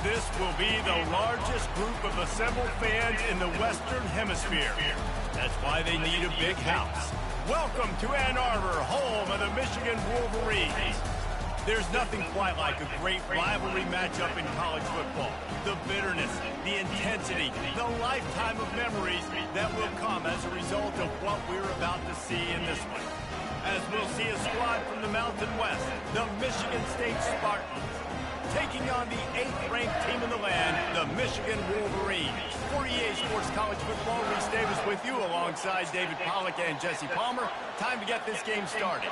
This will be the largest group of assembled fans in the Western Hemisphere. That's why they need a big house. Welcome to Ann Arbor, home of the Michigan Wolverines. There's nothing quite like a great rivalry matchup in college football. The bitterness, the intensity, the lifetime of memories that will come as a result of what we're about to see in this one. As we'll see a squad from the Mountain West, the Michigan State Spartans, taking on the 8th-ranked team in the land, the Michigan Wolverines. For EA Sports College Football, Reese Davis with you alongside David Pollack and Jesse Palmer. Time to get this game started.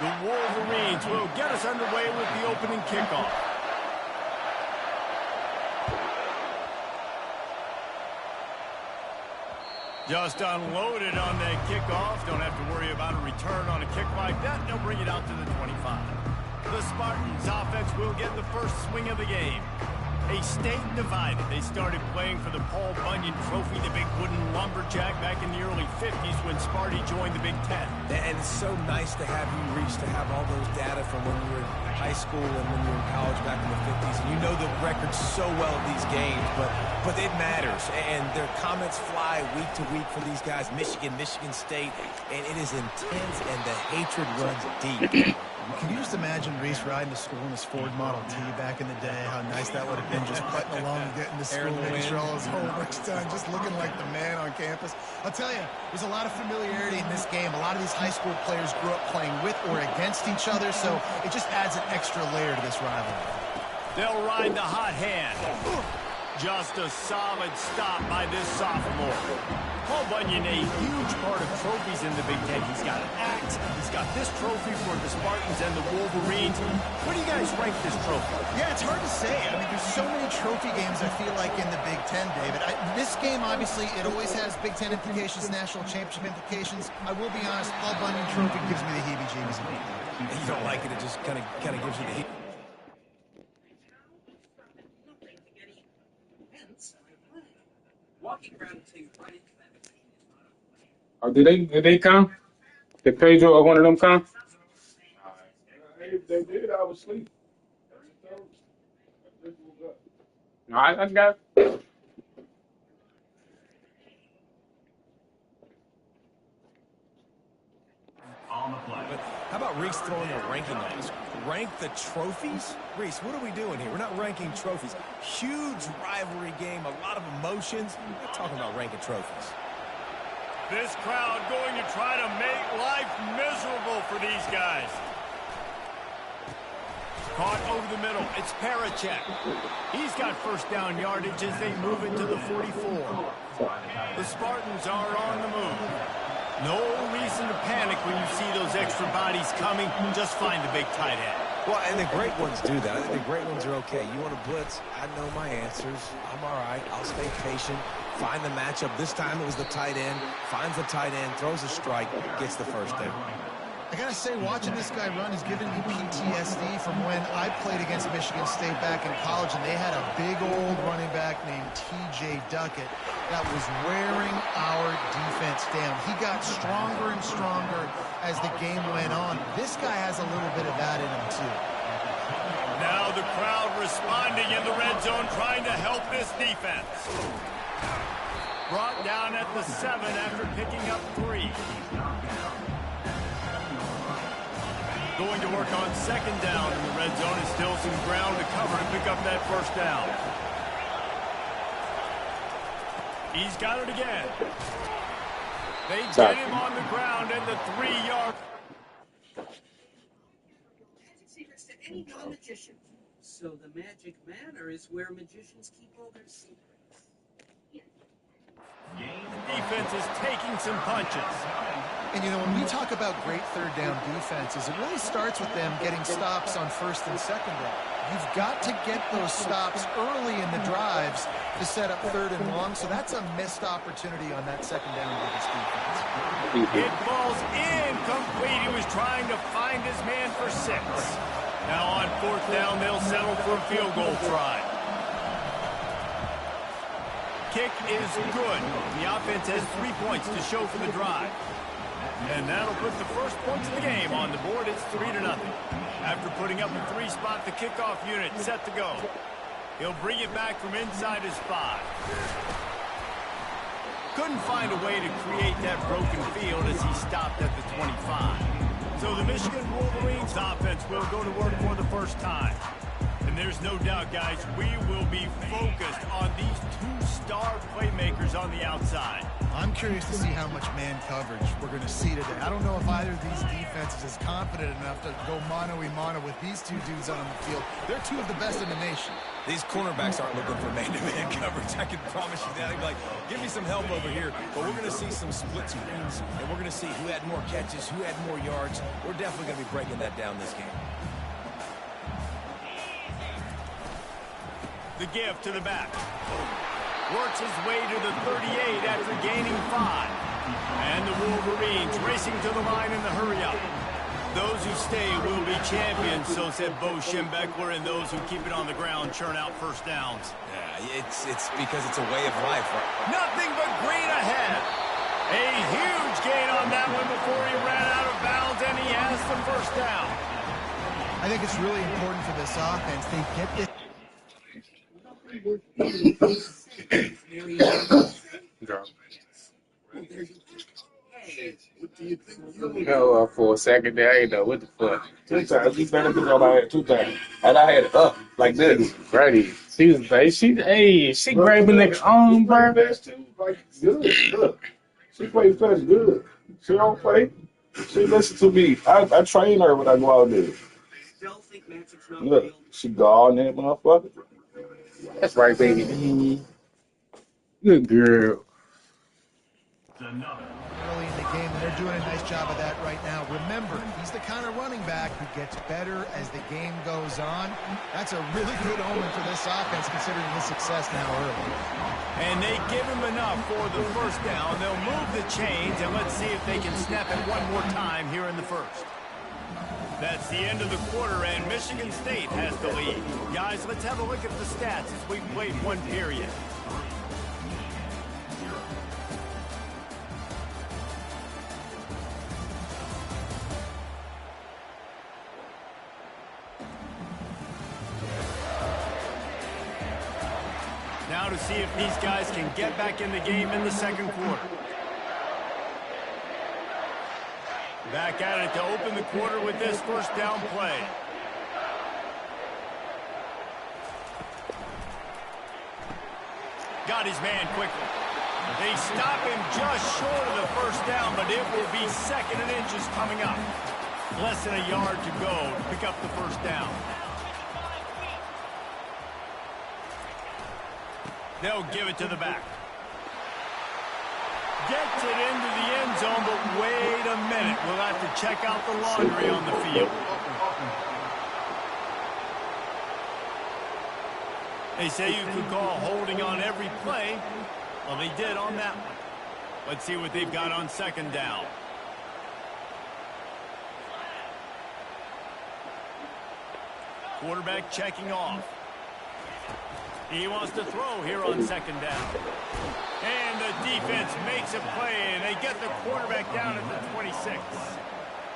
The Wolverines will get us underway with the opening kickoff. Just unloaded on that kickoff. Don't have to worry about a return on a kick like that. They'll bring it out to the 25. The Spartans offense will get the first swing of the game. A state divided. They started playing for the Paul Bunyan Trophy, the big wooden lumberjack, back in the early 50s when Sparty joined the Big Ten. And it's so nice to have you, Reese, to have all those data from when you were in high school and when you were in college back in the 50s. And you know the records so well of these games, but it matters. And their comments fly week to week for these guys. Michigan, Michigan State, and it is intense, and the hatred runs deep. Can you just imagine Reese riding to school in his Ford Model T back in the day? How nice that would have been, just putting along and getting to school, making sure all his homework's done, just looking like the man on campus. I'll tell you, there's a lot of familiarity in this game. A lot of these high school players grew up playing with or against each other, so it just adds an extra layer to this rivalry. They'll ride the hot hand. Just a solid stop by this sophomore. Paul Bunyan, a huge part of trophies in the Big Ten. He's got an axe. He's got this trophy for the Spartans and the Wolverines. Where do you guys rank this trophy? Yeah, it's hard to say. I mean, there's so many trophy games, I feel like, in the Big Ten, David. This game, obviously, it always has Big Ten implications, national championship implications. I will be honest, Paul Bunyan trophy gives me the heebie-jeebies. You don't like it, it just kind of gives you the heat. Walking around until you run into that machine is not a Did they come? Did Pedro or one of them come? They did. I was asleep. No, I got. On the play. But how about Reese throwing a ranking on us? Rank the trophies? Reese, what are we doing here? We're not ranking trophies. Huge rivalry game, a lot of emotions. We're not talking about ranking trophies. This crowd going to try to make life miserable for these guys. Caught over the middle. It's Parachek. He's got first down yardage as they move into the 44. The Spartans are on the move. No reason to panic when you see those extra bodies coming. Just find the big tight end. Well, and the great ones do that. I think the great ones are okay. You want to blitz? I know my answers. I'm all right. I'll stay patient. Find the matchup. This time it was the tight end. Finds the tight end, throws a strike, gets the first down. I gotta say, watching this guy run is giving me PTSD from when I played against Michigan State back in college, and they had a big old running back named T.J. Duckett that was wearing our defense down. He got stronger and stronger as the game went on. This guy has a little bit of that in him, too. Now the crowd responding in the red zone, trying to help this defense. Brought down at the 7 after picking up 3. Going to work on second down in the red zone, and still some ground to cover to pick up that first down. He's got it again. They get him on the ground at the 3-yard. Secrets to any non-magician. So the magic manor is where magicians keep all their secrets. Defense is taking some punches. And, you know, when we talk about great third down defenses, it really starts with them getting stops on first and second down. You've got to get those stops early in the drives to set up third and long, so that's a missed opportunity on that second down by this defense. It falls incomplete. He was trying to find his man for 6. Now on fourth down, they'll settle for a field goal try. Kick is good. The offense has 3 points to show for the drive. And that'll put the first points of the game on the board. It's 3-0. After putting up a 3-spot, the kickoff unit set to go. He'll bring it back from inside his 5. Couldn't find a way to create that broken field as he stopped at the 25. So the Michigan Wolverines offense will go to work for the first time. And there's no doubt, guys, we will be focused on these 2 star playmakers on the outside. I'm curious to see how much man coverage we're going to see today. I don't know if either of these defenses is confident enough to go mano-a-mano with these 2 dudes on the field. They're 2 of the best in the nation. These cornerbacks aren't looking for man-to-man coverage. I can promise you that. They'd be like, give me some help over here. But we're going to see some split screens, and we're going to see who had more catches, who had more yards. We're definitely going to be breaking that down this game. The give to the back. Works his way to the 38 after gaining 5. And the Wolverines racing to the line in the hurry-up. Those who stay will be champions, so said Bo Schembechler, and those who keep it on the ground churn out first downs. Yeah, it's because it's a way of life, right? Nothing but green ahead. A huge gain on that one before he ran out of bounds, and he has the first down. I think it's really important for this offense. They get this. Hell, for a second there, I didn't know what the fuck. 2 times, we better put on her 2 times. And I had it up like this. Ready. She was like, she grabbing nigga arm, bro. Like, good. Look. She plays fast good. She don't play. She listen to me. I train her when I go out there. Look, she gone that motherfucker. That's right, baby. Good girl. Early in the game, and they're doing a nice job of that right now. Remember, he's the kind of running back who gets better as the game goes on. That's a really good omen for this offense, considering his success now early. And they give him enough for the first down. They'll move the chains, and let's see if they can snap it one more time here in the first. That's the end of the quarter, and Michigan State has the lead. Guys, let's have a look at the stats as we've played 1 period. Now to see if these guys can get back in the game in the second quarter. Back at it to open the quarter with this first down play. Got his man quickly. They stop him just short of the first down, but it will be 2nd and inches coming up. Less than a yard to go to pick up the first down. They'll give it to the back. Gets it into the end zone, but wait a minute. We'll have to check out the laundry on the field. They say you could call holding on every play. Well, they did on that one. Let's see what they've got on second down. Quarterback checking off. He wants to throw here on second down. And the defense makes a play, and they get the quarterback down at the 26.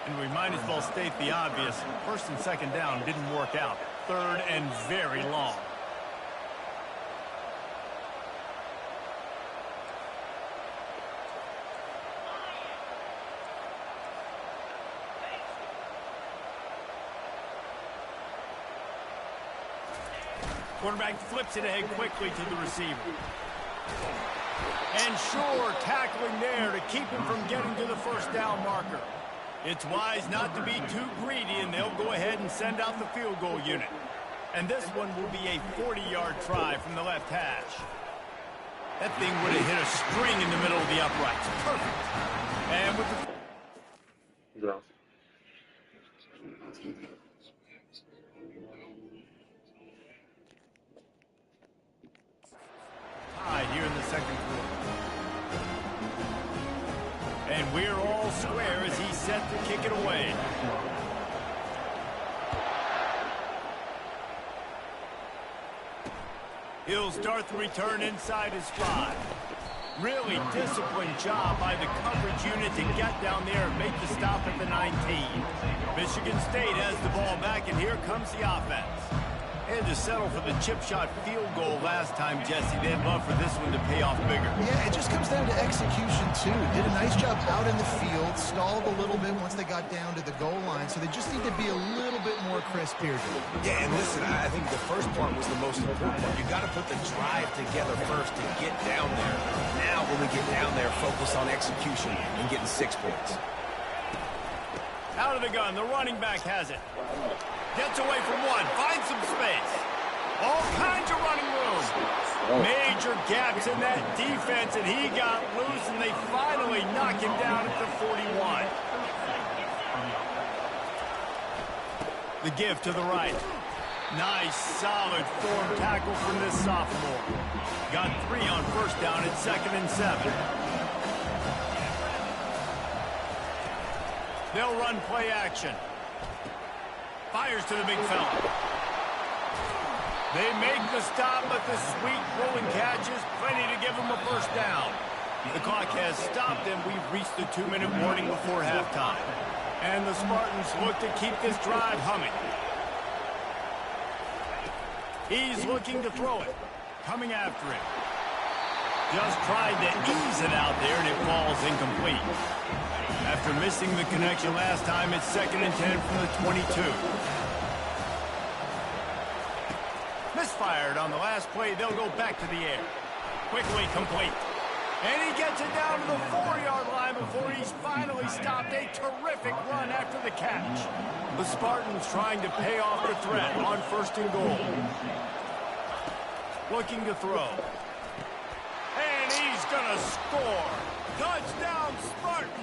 And we might as well state the obvious. First and second down didn't work out. Third and very long. Quarterback flips it ahead quickly to the receiver. And sure, tackling there to keep him from getting to the first down marker. It's wise not to be too greedy, and they'll go ahead and send out the field goal unit. And this one will be a 40-yard try from the left hash. That thing would have hit a string in the middle of the uprights. Perfect. And with the... Yeah. Here in the second quarter. And we're all square as he's set to kick it away. He'll start the return inside his 5. Really disciplined job by the coverage unit to get down there and make the stop at the 19. Michigan State has the ball back, and here comes the offense. They had to settle for the chip shot field goal last time, Jesse. They'd love for this one to pay off bigger. Yeah, it just comes down to execution, too. Did a nice job out in the field, stalled a little bit once they got down to the goal line, so they just need to be a little bit more crisp here. Yeah, and listen, I think the first part was the most important part. You got to put the drive together first to get down there. Now, when we get down there, focus on execution and getting 6 points. Out of the gun, the running back has it. Gets away from one, finds some space. All kinds of running room. Major gaps in that defense, and he got loose, and they finally knock him down at the 41. The give to the right. Nice, solid form tackle from this sophomore. Got 3 on first down at 2nd and 7. They'll run play action. Fires to the big fella. They make the stop, but the sweet rolling catch is plenty to give them a first down. The clock has stopped, and we've reached the 2-minute warning before halftime. And the Spartans look to keep this drive humming. He's looking to throw it. Coming after it. Just tried to ease it out there, and it falls incomplete. After missing the connection last time, it's 2nd and 10 from the 22. Misfired on the last play. They'll go back to the air. Quickly complete. And he gets it down to the 4-yard line before he's finally stopped. A terrific run after the catch. The Spartans trying to pay off the threat on 1st and goal. Looking to throw. And he's going to score. Touchdown, Spartans!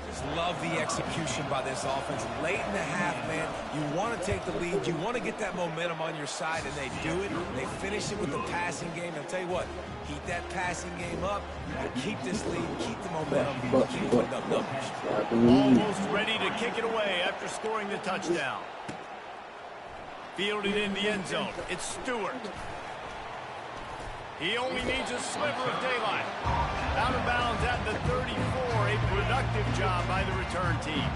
Just love the execution by this offense. Late in the half, man, you want to take the lead. You want to get that momentum on your side, and they do it. They finish it with the passing game. I'll tell you what, keep that passing game up, keep this lead, keep the momentum, keep putting up numbers. Almost ready to kick it away after scoring the touchdown. Fielded in the end zone. It's Stewart. He only needs a sliver of daylight. Out of bounds at the 34. A productive job by the return team.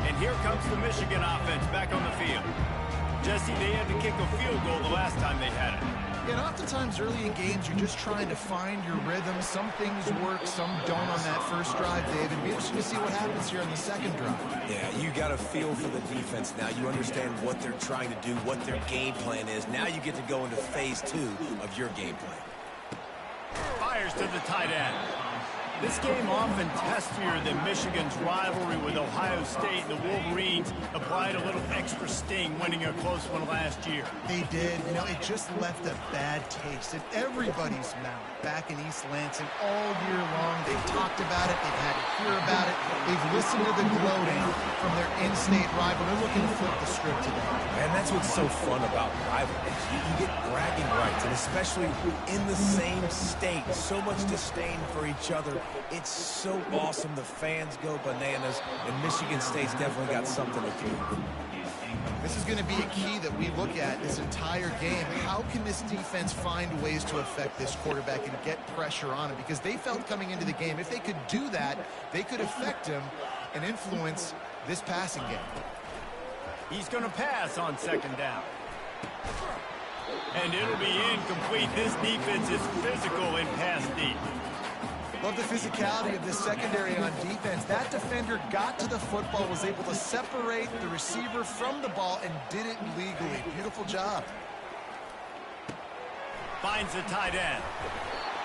And here comes the Michigan offense back on the field. Jesse, they had to kick a field goal the last time they had it. And oftentimes early in games, you're just trying to find your rhythm. Some things work, some don't on that first drive, David. It'll be interesting to see what happens here on the second drive. Yeah, you got a feel for the defense now. You understand what they're trying to do, what their game plan is. Now you get to go into phase 2 of your game plan. Fires to the tight end. This game often testier than Michigan's rivalry with Ohio State, and the Wolverines applied a little extra sting winning a close one last year. They did. You know, it just left a bad taste in everybody's mouth back in East Lansing all year long. They've talked about it. They've had to hear about it. They've listened to the gloating from their in-state rival. They're looking to flip the script today. And that's what's so fun about rivalries. You get bragging rights, and especially in the same state, so much disdain for each other. It's so awesome. The fans go bananas, and Michigan State's definitely got something to prove. This is going to be a key that we look at this entire game. How can this defense find ways to affect this quarterback and get pressure on him? Because they felt coming into the game, if they could do that, they could affect him and influence this passing game. He's going to pass on second down. And it'll be incomplete. This defense is physical in pass deep. Love the physicality of this secondary on defense. That defender got to the football, was able to separate the receiver from the ball, and did it legally. Beautiful job. Finds the tight end.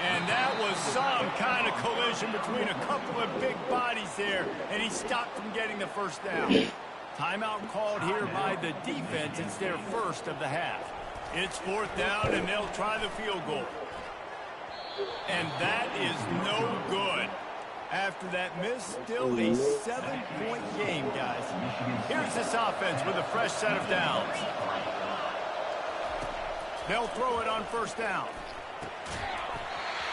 And that was some kind of collision between a couple of big bodies there, and he stopped from getting the first down. Timeout called here by the defense. It's their first of the half. It's fourth down, and they'll try the field goal. And that is no good. After that miss, still a 7-point game, guys. Here's this offense with a fresh set of downs. They'll throw it on first down.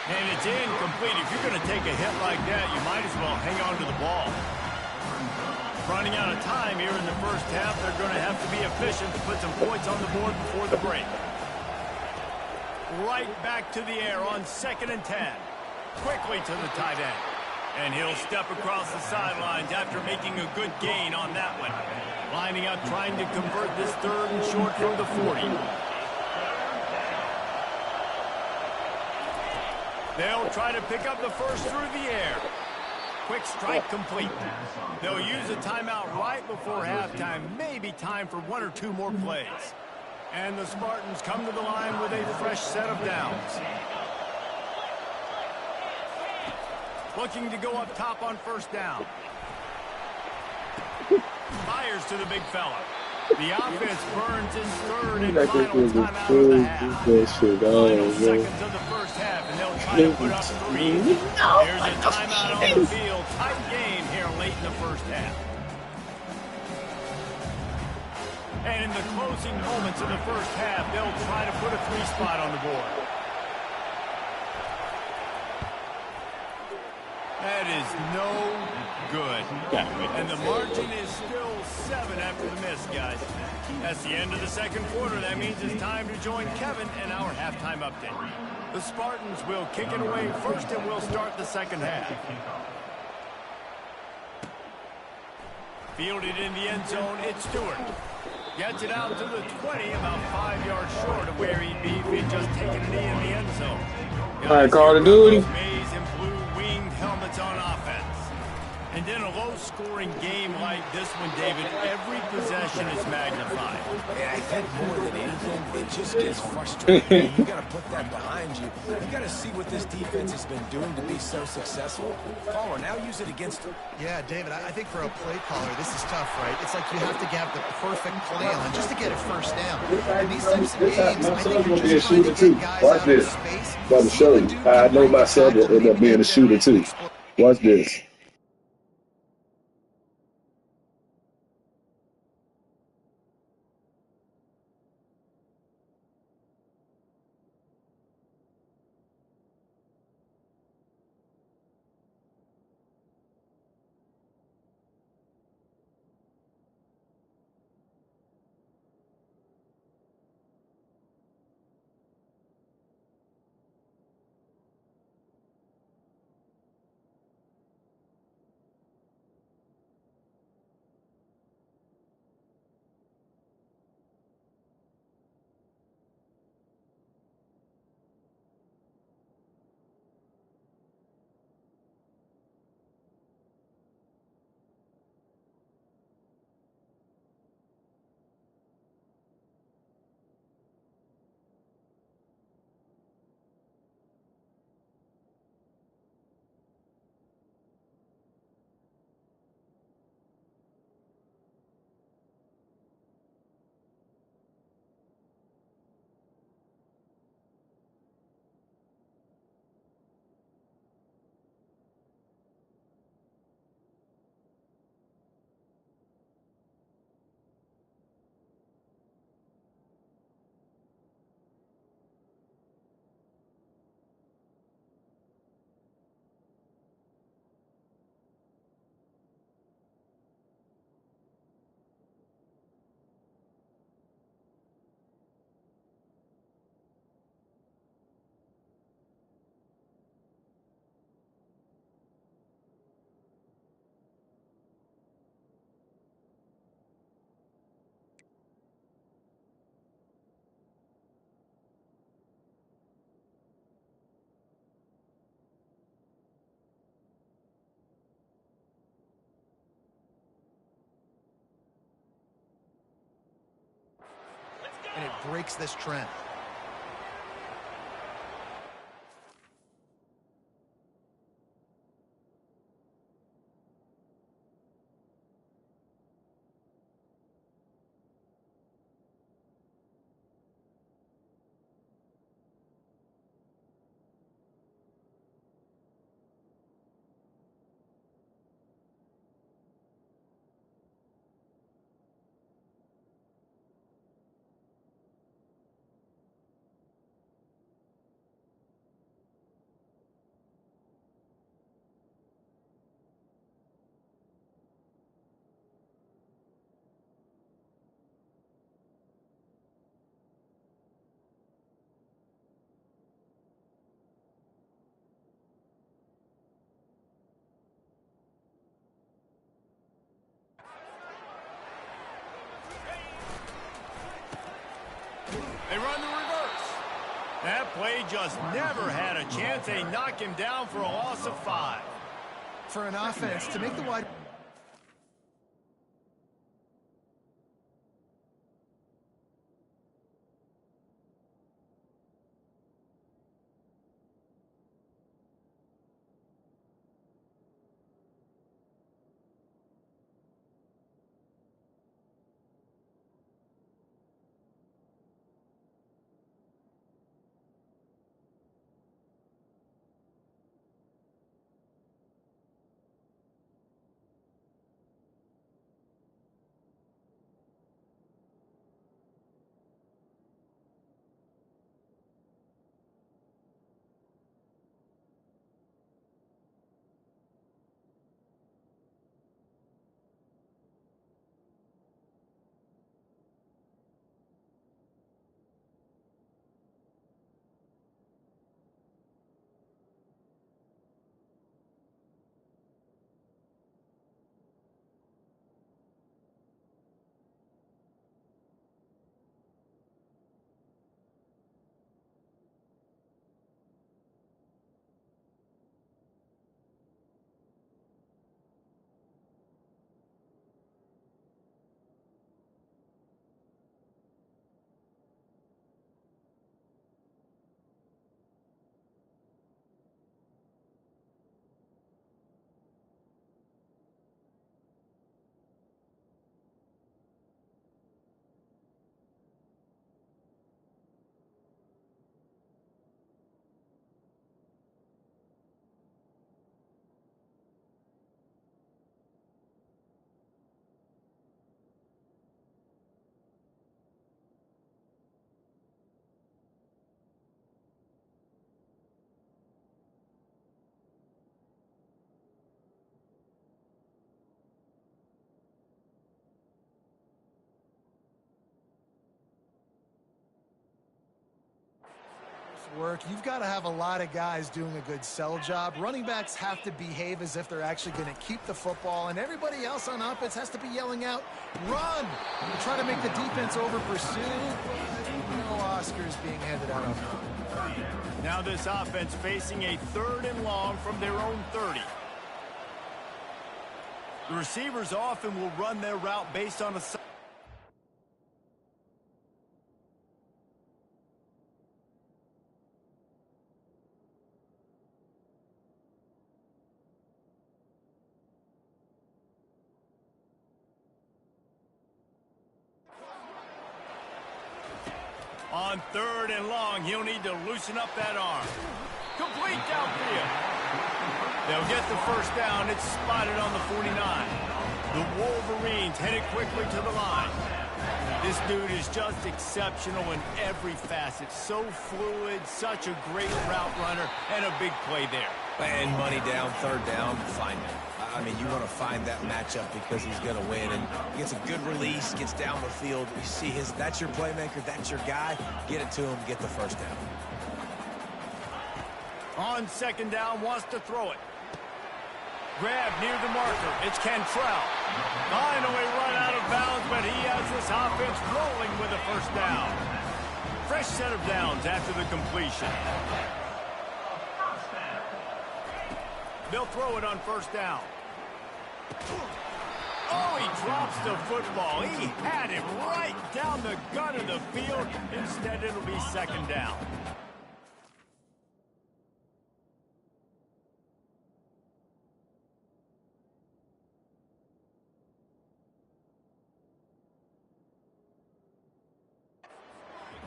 And it's incomplete. If you're going to take a hit like that, you might as well hang on to the ball. Running out of time here in the first half, they're going to have to be efficient to put some points on the board before the break. Right back to the air on 2nd and 10. Quickly to the tight end. And he'll step across the sidelines after making a good gain on that one. Lining up, trying to convert this 3rd and short from the 40. They'll try to pick up the first through the air. Quick strike complete. They'll use a timeout right before halftime. Maybe time for 1 or 2 more plays. And the Spartans come to the line with a fresh set of downs. Looking to go up top on first down. Fires to the big fella. The offense burns his 3rd and final timeout of the half. Final seconds of the first half, and they'll try to put up 3. There's a timeout on the field. Tight game here late in the first half. And in the closing moments of the first half, they'll try to put a 3 spot on the board. That is no good. And the margin is still 7 after the miss, guys. That's the end of the second quarter. That means it's time to join Kevin and our halftime update. The Spartans will kick it away first, and we'll start the second half. Fielded in the end zone, it's Stewart. Gets it out to the 20, about 5 yards short of where he'd be if he'd just taken a knee in the end zone. All right, Call of Duty. Maize and blue winged helmets on offense. And in a low-scoring game like this one, David, every possession is magnified. Yeah, I think more than anything, it just gets frustrating. You got to put that behind you. You got to see what this defense has been doing to be so successful. Caller, now use it against them. Yeah, David, I think for a play caller, this is tough, right? It's like you have to have the perfect play on just to get a first down. In these types of games, I think you're just trying to get guys out of space. I'm about to show you. I know myself will end up being a shooter, too. Watch this. breaks this trend. They run the reverse. That play just never had a chance. They knock him down for a loss of 5. For an offense, to make the wide... work. You've got to have a lot of guys doing a good sell job. Running backs have to behave as if they're actually going to keep the football, and everybody else on offense has to be yelling out, run! And try to make the defense over pursue. No Oscars being handed out on that. Now this offense facing a 3rd and long from their own 30. The receivers often will run their route based on a... On 3rd and long, he'll need to loosen up that arm. Complete downfield. They'll get the first down. It's spotted on the 49. The Wolverines headed quickly to the line. This dude is just exceptional in every facet. So fluid, such a great route runner, and a big play there. And money down, 3rd down, find him. I mean, you want to find that matchup because he's going to win. And he gets a good release, gets down the field. You see that's your playmaker, that's your guy. Get it to him, get the first down. On 2nd down, wants to throw it. Grab near the marker. It's Cantrell. Finally run out of bounds, but he has this offense rolling with a first down. Fresh set of downs after the completion. They'll throw it on 1st down. Oh, he drops the football. He had it right down the gut of the field. Instead, it'll be second down.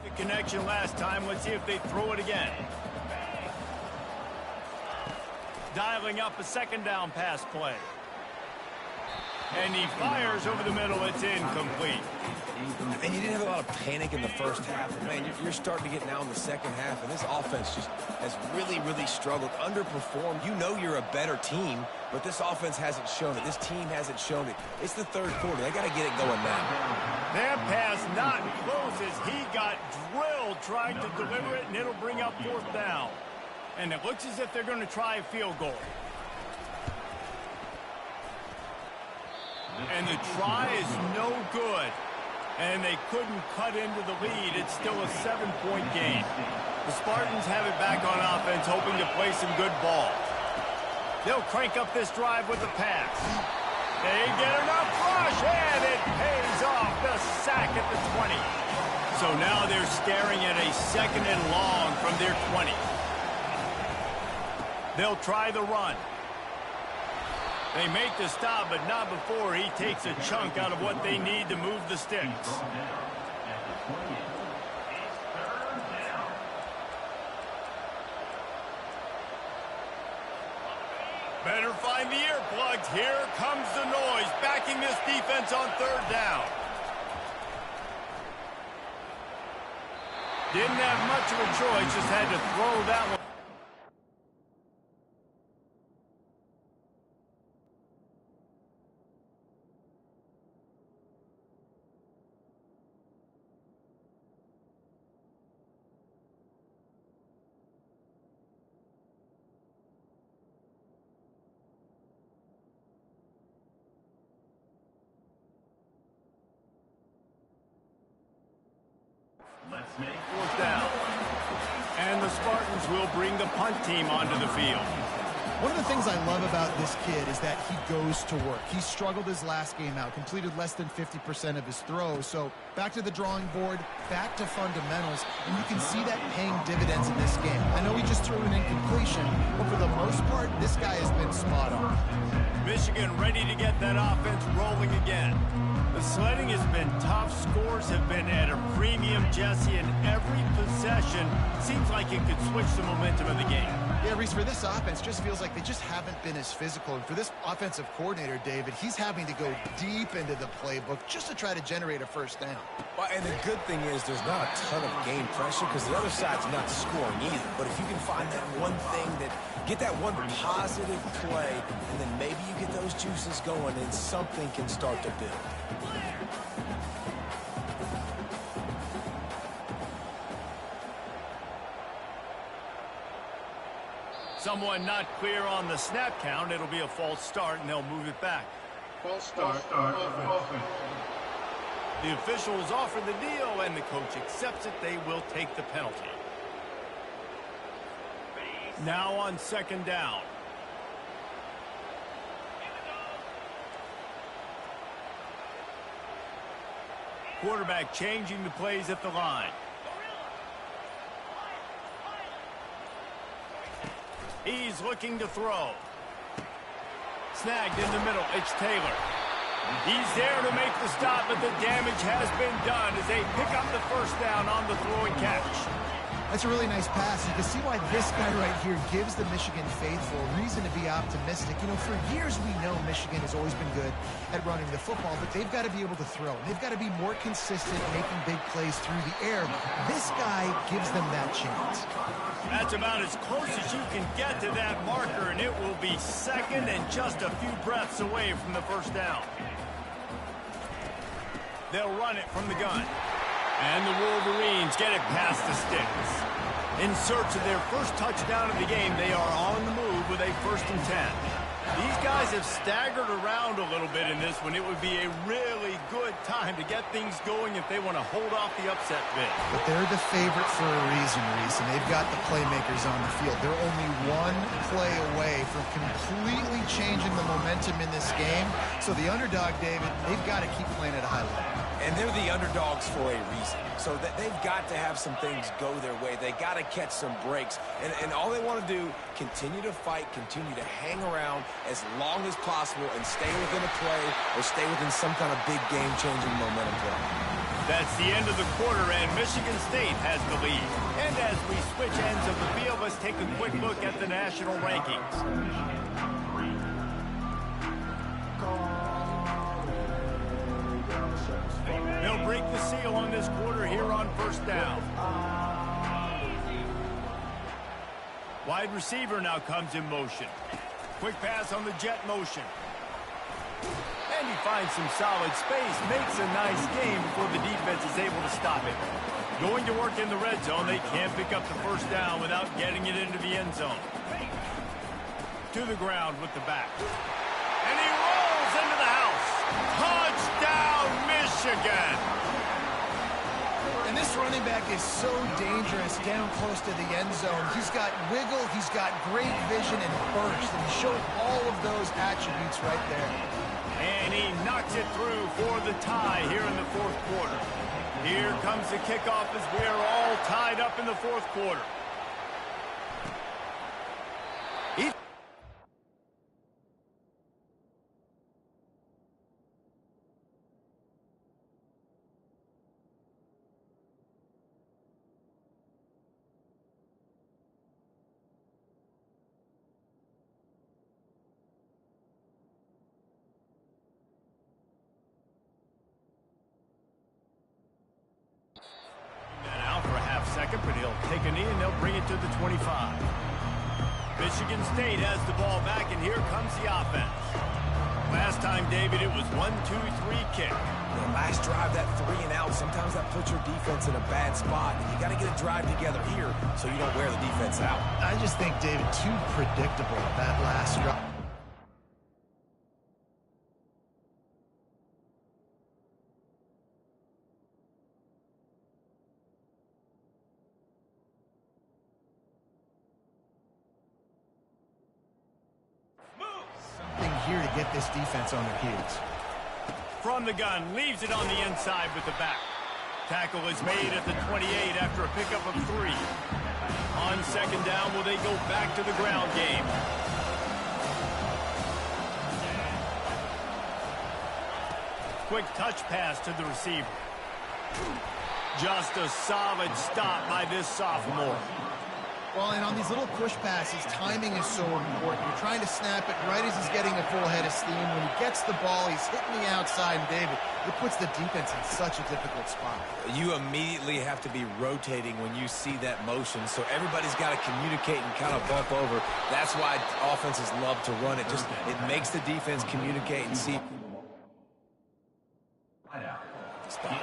The connection last time. Let's see if they throw it again. Dialing up a second down pass play. And he fires over the middle. It's incomplete. And you didn't have a lot of panic in the first half. But man, you're starting to get now in the second half, and this offense just has really, really struggled, underperformed. You know you're a better team, but this offense hasn't shown it. This team hasn't shown it. It's the third quarter. They got to get it going now. That pass not close as he got drilled trying to deliver it, and it'll bring up fourth down. And it looks as if they're going to try a field goal. And the try is no good. And they couldn't cut into the lead. It's still a 7-point game. The Spartans have it back on offense, hoping to play some good ball. They'll crank up this drive with the pass. They get enough rush, and it pays off. The sack at the 20. So now they're staring at a second and long from their 20. They'll try the run. They make the stop, but not before he takes a chunk out of what they need to move the sticks. Better find the earplugs. Here comes the noise, backing this defense on third down. Didn't have much of a choice, just had to throw that one. Fourth down. And the Spartans will bring the punt team onto the field. One of the things I love about this kid is that he goes to work. He struggled his last game out, completed less than 50% of his throws. So back to the drawing board, back to fundamentals, and you can see that paying dividends in this game. I know he just threw an incompletion, but for the most part, this guy has been spot on. Michigan ready to get that offense rolling again. The sledding has been tough. Scores have been at a premium, Jesse, and every possession seems like it could switch the momentum of the game. Yeah, Reese, for this offense, just feels like they just haven't been as physical. And for this offensive coordinator, David, he's having to go deep into the playbook just to try to generate a first down. Well, and the good thing is there's not a ton of game pressure because the other side's not scoring either. But if you can find that one thing get that one positive play, and then maybe you get those juices going and something can start to build. Someone not clear on the snap count. It'll be a false start, and they'll move it back. False start. Offense. The officials offer the deal, and the coach accepts it. They will take the penalty. Now on second down. Quarterback changing the plays at the line. He's looking to throw. Snagged in the middle. It's Taylor. He's there to make the stop, but the damage has been done as they pick up the first down on the throw and catch. That's a really nice pass. You can see why this guy right here gives the Michigan faithful reason to be optimistic. You know, for years we know Michigan has always been good at running the football, but they've got to be able to throw. They've got to be more consistent making big plays through the air. This guy gives them that chance. That's about as close as you can get to that marker, and it will be second and just a few breaths away from the first down. They'll run it from the gun. And the Wolverines get it past the sticks. In search of their first touchdown of the game, they are on the move with a 1st and 10. These guys have staggered around a little bit in this one. It would be a really good time to get things going if they want to hold off the upset bid. But they're the favorite for a reason, Reese, and they've got the playmakers on the field. They're only one play away from completely changing the momentum in this game. So the underdog, David, they've got to keep playing at a high level. And they're the underdogs for a reason. So that they've got to have some things go their way. They got to catch some breaks. And all they want to do, continue to fight, continue to hang around as long as possible and stay within a play or stay within some kind of big game-changing momentum play. That's the end of the quarter, and Michigan State has the lead. And as we switch ends of the field, let's take a quick look at the national rankings. They'll break the seal on this quarter here on first down. Wide receiver now comes in motion. Quick pass on the jet motion. And he finds some solid space, makes a nice game before the defense is able to stop it. Going to work in the red zone, they can't pick up the first down without getting it into the end zone. To the ground with the back. And he rolls into the house. Touchdown, Michigan! And this running back is so dangerous down close to the end zone. He's got wiggle, he's got great vision and burst, and he showed all of those attributes right there. And he knocks it through for the tie here in the fourth quarter. Here comes the kickoff as we are all tied up in the fourth quarter. But he'll take a knee and they'll bring it to the 25. Michigan State has the ball back, and here comes the offense. Last time, David, it was 1-2-3 kick. The last drive, that 3 and out, sometimes that puts your defense in a bad spot. And you got to get a drive together here so you don't wear the defense out. I just think, David, too predictable, that last drive. Here to get this defense on their heels. From the gun, leaves it on the inside with the back. Tackle is made at the 28 after a pickup of 3. On second down, will they go back to the ground game? Quick touch pass to the receiver. Just a solid stop by this sophomore. Well, and on these little push passes, timing is so important. You're trying to snap it right as he's getting a full head of steam. When he gets the ball, he's hitting the outside, and David, it puts the defense in such a difficult spot. You immediately have to be rotating when you see that motion, so everybody's got to communicate and kind of bump over. That's why offenses love to run it. Just it makes the defense communicate and see. Stop.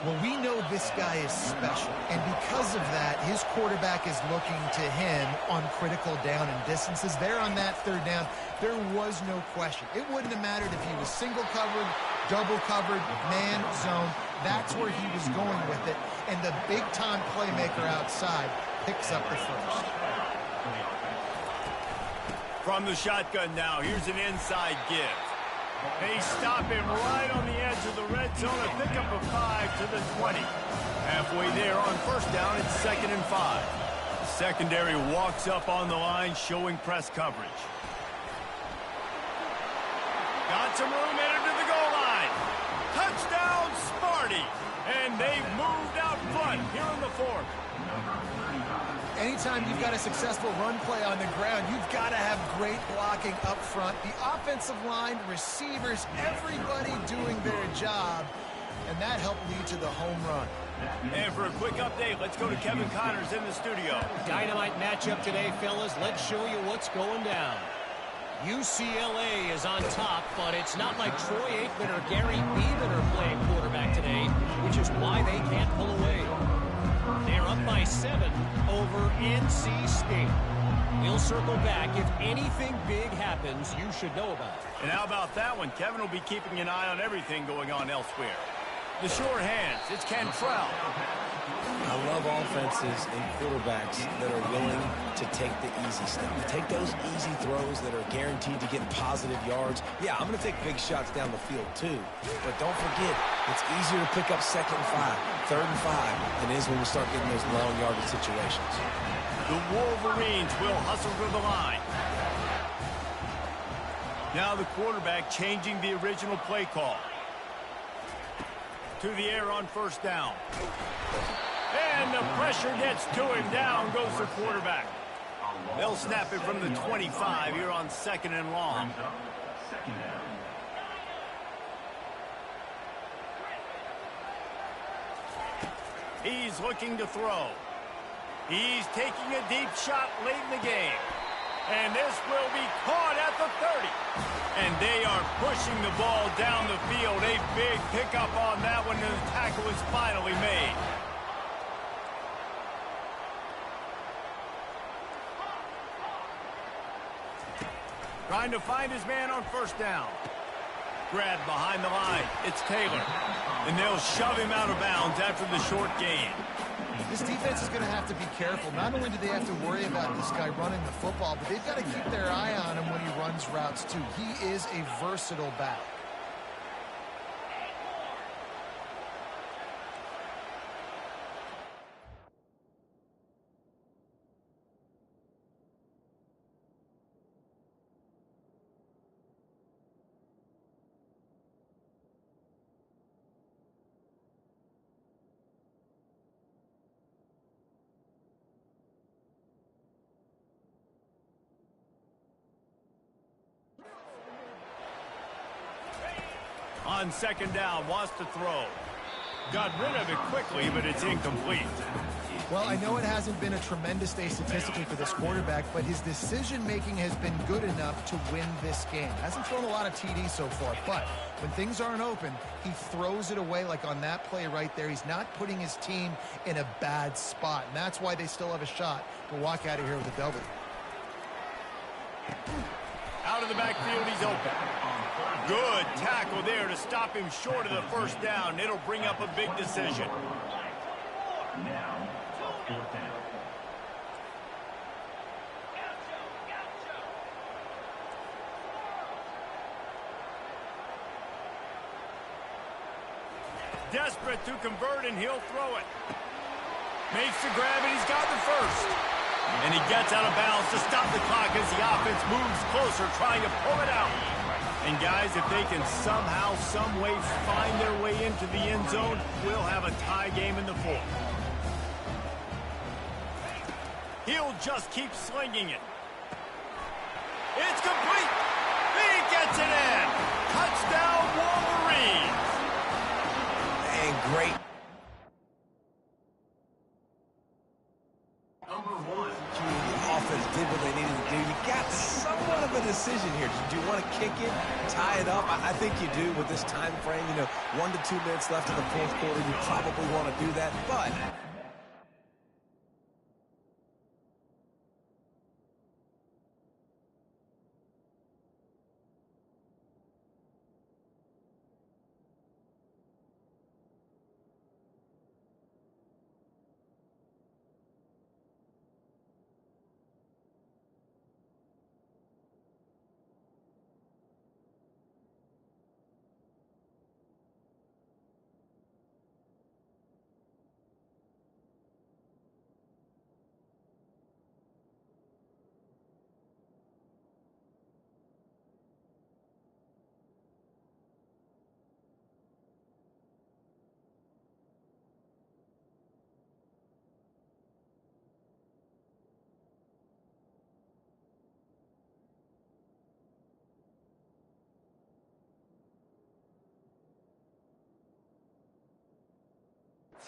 Well, we know this guy is special, and because of that, his quarterback is looking to him on critical down and distances. There on that third down, there was no question. It wouldn't have mattered if he was single covered, double covered, man, zone. That's where he was going with it, and the big-time playmaker outside picks up the first. From the shotgun now, here's an inside give. They stop him right on the edge of the red zone. A pickup of 5 to the 20. Halfway there on first down, it's 2nd and 5. The secondary walks up on the line, showing press coverage. Got some room, entered to the goal line. Touchdown, Sparty. And they've moved out front here in the fourth. Anytime you've got a successful run play on the ground, you've got to have great blocking up front. The offensive line, receivers, everybody doing their job, and that helped lead to the home run. And for a quick update, let's go to Kevin Connors in the studio. Dynamite matchup today, fellas. Let's show you what's going down. UCLA is on top, but it's not like Troy Aikman or Gary Beeman are playing quarterback today, which is why they can't pull away. They're up by 7 over NC State. We'll circle back. If anything big happens, you should know about it. And how about that one? Kevin will be keeping an eye on everything going on elsewhere. The sure hands. It's Cantrell. I love offenses and quarterbacks that are willing to take the easy step. Take those easy throws that are guaranteed to get positive yards. Yeah, I'm going to take big shots down the field too. But don't forget, it's easier to pick up 2nd and 5, 3rd and 5 than it is when we start getting those long yardage situations. The Wolverines will hustle to the line. Now the quarterback changing the original play call. To the air on 1st down. And the pressure gets to him. Down goes the quarterback. They'll snap it from the 25 here on 2nd and long. He's looking to throw. He's taking a deep shot late in the game. And this will be caught at the 30. And they are pushing the ball down the field. A big pickup on that one, and the tackle is finally made. Trying to find his man on 1st down. Grabbed behind the line. It's Taylor. And they'll shove him out of bounds after the short gain. This defense is going to have to be careful. Not only do they have to worry about this guy running the football, but they've got to keep their eye on him when he runs routes too. He is a versatile back. On 2nd down, wants to throw. Got rid of it quickly, but it's incomplete. Well, I know it hasn't been a tremendous day statistically for this quarterback, but his decision-making has been good enough to win this game. Hasn't thrown a lot of TDs so far, but when things aren't open, he throws it away like on that play right there. He's not putting his team in a bad spot, and that's why they still have a shot to walk out of here with a W. Out of the backfield, he's open. Good tackle there to stop him short of the 1st down. It'll bring up a big decision. Desperate to convert, and he'll throw it. Makes the grab, and he's got the 1st. And he gets out of bounds to stop the clock as the offense moves closer, trying to pull it out. And guys, if they can somehow, some way find their way into the end zone, we'll have a tie game in the 4th. He'll just keep slinging it. It's complete. He gets it in. Touchdown, Wolverines. And great. Offense did what they needed to do. You got somewhat of a decision here. Do you want to kick it, tie it up? I think you do with this time frame. 1 to 2 minutes left in the 4th quarter. You probably want to do that, but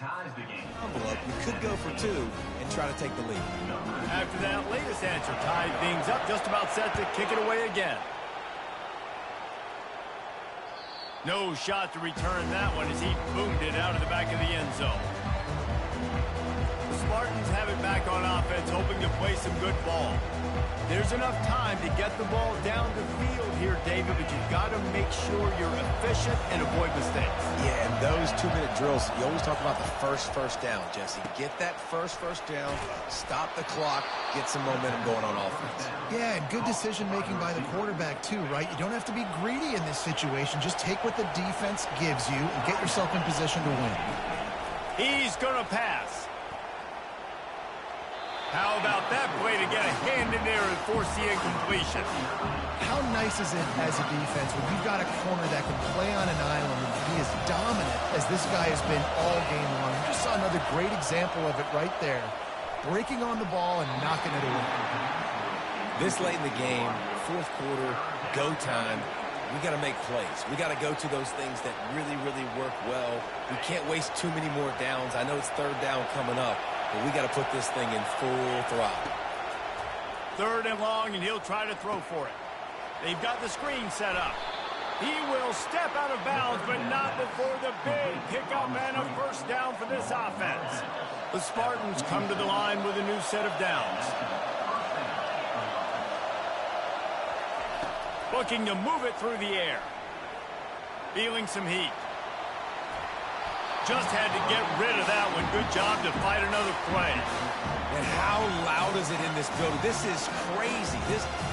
ties the game. envelope. You could go for 2 and try to take the lead. After that latest answer tied things up, just about set to kick it away again. No shot to return that one as he boomed it out of the back of the end zone. The Spartans Spartans have it back on offense, hoping to play some good ball. There's enough time to get the ball down the field here, David, but you've got to make sure you're efficient and avoid mistakes. Yeah, and those 2-minute drills, you always talk about the first down, Jesse. Get that first down, stop the clock, get some momentum going on offense. Yeah, and good decision-making by the quarterback, too, right? You don't have to be greedy in this situation. Just take what the defense gives you and get yourself in position to win. He's going to pass. How about that play to get a hand in there and force the incompletion? How nice is it as a defense when you've got a corner that can play on an island and be as dominant as this guy has been all game long? You just saw another great example of it right there. Breaking on the ball and knocking it away. This late in the game, fourth quarter, go time, we got to make plays. We got to go to those things that really, really work well. We can't waste too many more downs. I know it's third down coming up, but we got to put this thing in full throttle. Third and long, and he'll try to throw for it. They've got the screen set up. He will step out of bounds, but not before the big pickup and a first down for this offense. The Spartans come to the line with a new set of downs. Looking to move it through the air. Feeling some heat. Just had to get rid of that one. Good job to fight another play. And how loud is it in this building? This is crazy.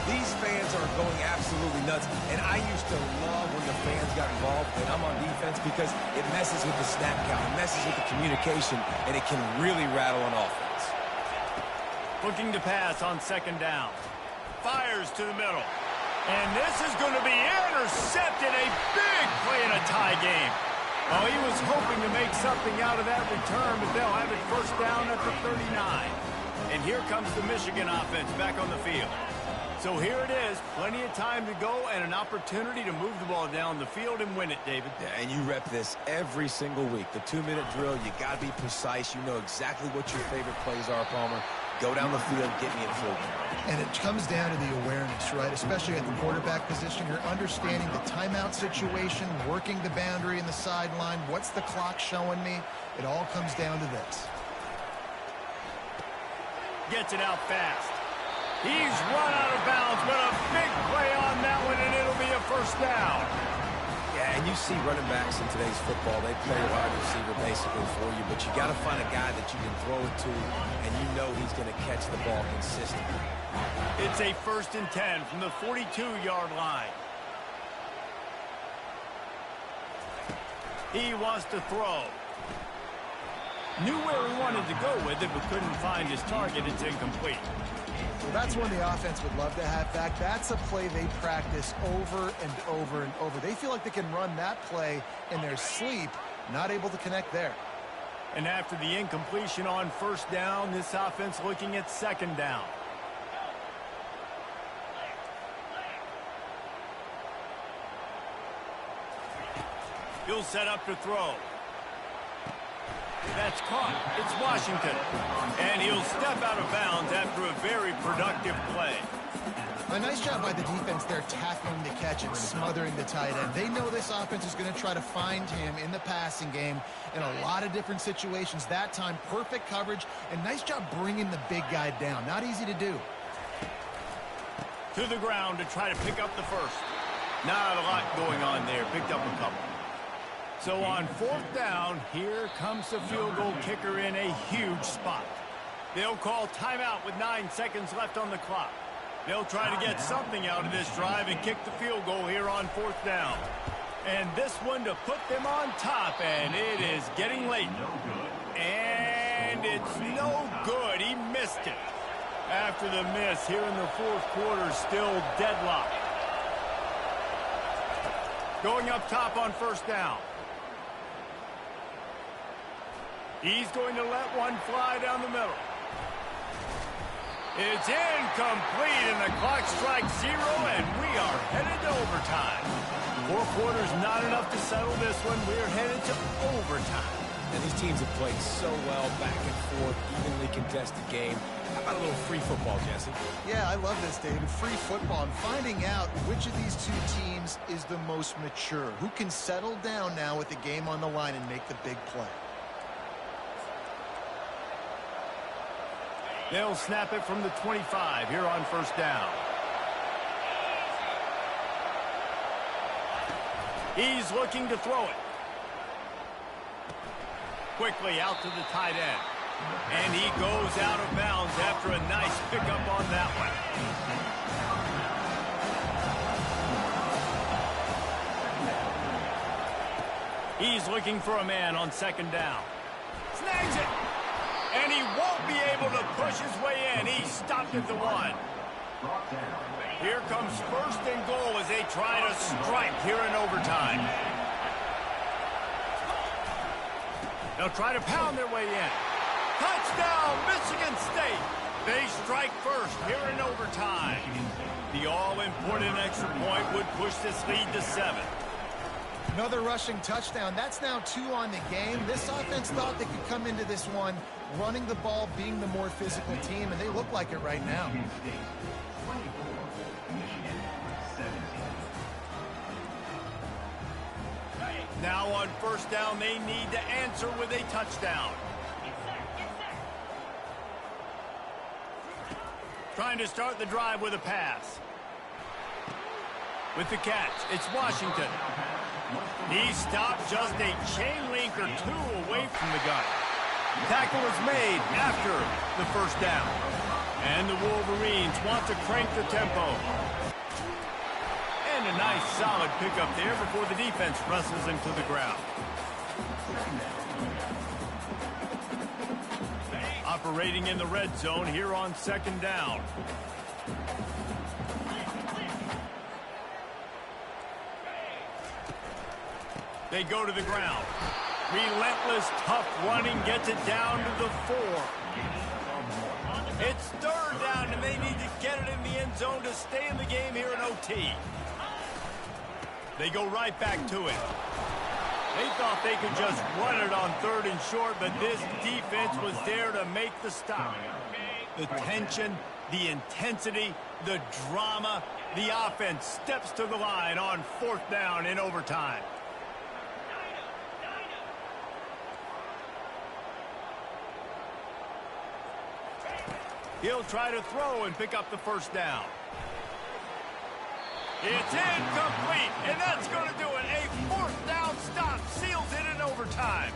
These fans are going absolutely nuts. And I used to love when the fans got involved and I'm on defense because it messes with the snap count. It messes with the communication, and it can really rattle an offense. Looking to pass on second down. Fires to the middle. And this is going to be intercepted. A big play in a tie game. Oh, he was hoping to make something out of that return, but they'll have it first down at the 39. And here comes the Michigan offense back on the field. So here it is, plenty of time to go and an opportunity to move the ball down the field and win it, David. Yeah, and you rep this every single week. The 2-minute drill, you got to be precise. You know exactly what your favorite plays are, Palmer. Go down the field, get me in field. And it comes down to the awareness, right? Especially at the quarterback position. You're understanding the timeout situation, working the boundary in the sideline. What's the clock showing me? It all comes down to this. Gets it out fast. He's run out of bounds, but a big play on that one, and it'll be a first down. Yeah, and you see running backs in today's football, they play wide receiver basically for you, but you got to find a guy that you can throw it to, and you know he's going to catch the ball consistently. It's a 1st and 10 from the 42-yard line. He wants to throw. Knew where he wanted to go with it, but couldn't find his target. It's incomplete. Well, that's one the offense would love to have back. That's a play they practice over and over and over. They feel like they can run that play in their sleep, not able to connect there. And after the incompletion on first down, this offense looking at second down. He'll set up to throw. That's caught. It's Washington. And he'll step out of bounds after a very productive play. A nice job by the defense there tackling the catch and smothering the tight end. They know this offense is going to try to find him in the passing game in a lot of different situations. That time, perfect coverage, and nice job bringing the big guy down. Not easy to do. To the ground to try to pick up the first. Not a lot going on there. Picked up a couple. So on fourth down, here comes the field goal kicker in a huge spot. They'll call timeout with 9 seconds left on the clock. They'll try to get something out of this drive and kick the field goal here on fourth down. And this one to put them on top, and it is getting late. And it's no good. He missed it. After the miss here in the fourth quarter, still deadlocked. Going up top on first down. He's going to let one fly down the middle. It's incomplete, and the clock strikes 0, and we are headed to overtime. 4 quarters not enough to settle this one. We're headed to overtime. And these teams have played so well, back and forth, evenly contested game. How about a little free football, Jesse? Yeah, I love this, David. Free football and finding out which of these two teams is the most mature. Who can settle down now with the game on the line and make the big play. They'll snap it from the 25 here on first down. He's looking to throw it. Quickly out to the tight end. And he goes out of bounds after a nice pickup on that one. He's looking for a man on second down. Snags it. And he won't be able to push his way in. He stopped at the 1. Here comes first and goal as they try to strike here in overtime. They'll try to pound their way in. Touchdown, Michigan State. They strike first here in overtime. The all-important extra point would push this lead to 7. Another rushing touchdown. That's now 2 on the game. This offense thought they could come into this one running the ball, being the more physical team, and they look like it right now. Now on first down, they need to answer with a touchdown. Trying to start the drive with a pass. With the catch, it's Washington. He stopped just a chain link or 2 away from the gun. Tackle is made after the first down. And the Wolverines want to crank the tempo. And a nice solid pickup there before the defense wrestles him to the ground. Operating in the red zone here on second down. They go to the ground. Relentless, tough running gets it down to the 4. It's third down, and they need to get it in the end zone to stay in the game here in OT. They go right back to it. They thought they could just run it on 3rd and short, but this defense was there to make the stop. The tension, the intensity, the drama, the offense steps to the line on 4th down in overtime. He'll try to throw and pick up the first down. It's incomplete, and that's going to do it. A 4th down stop seals it in overtime.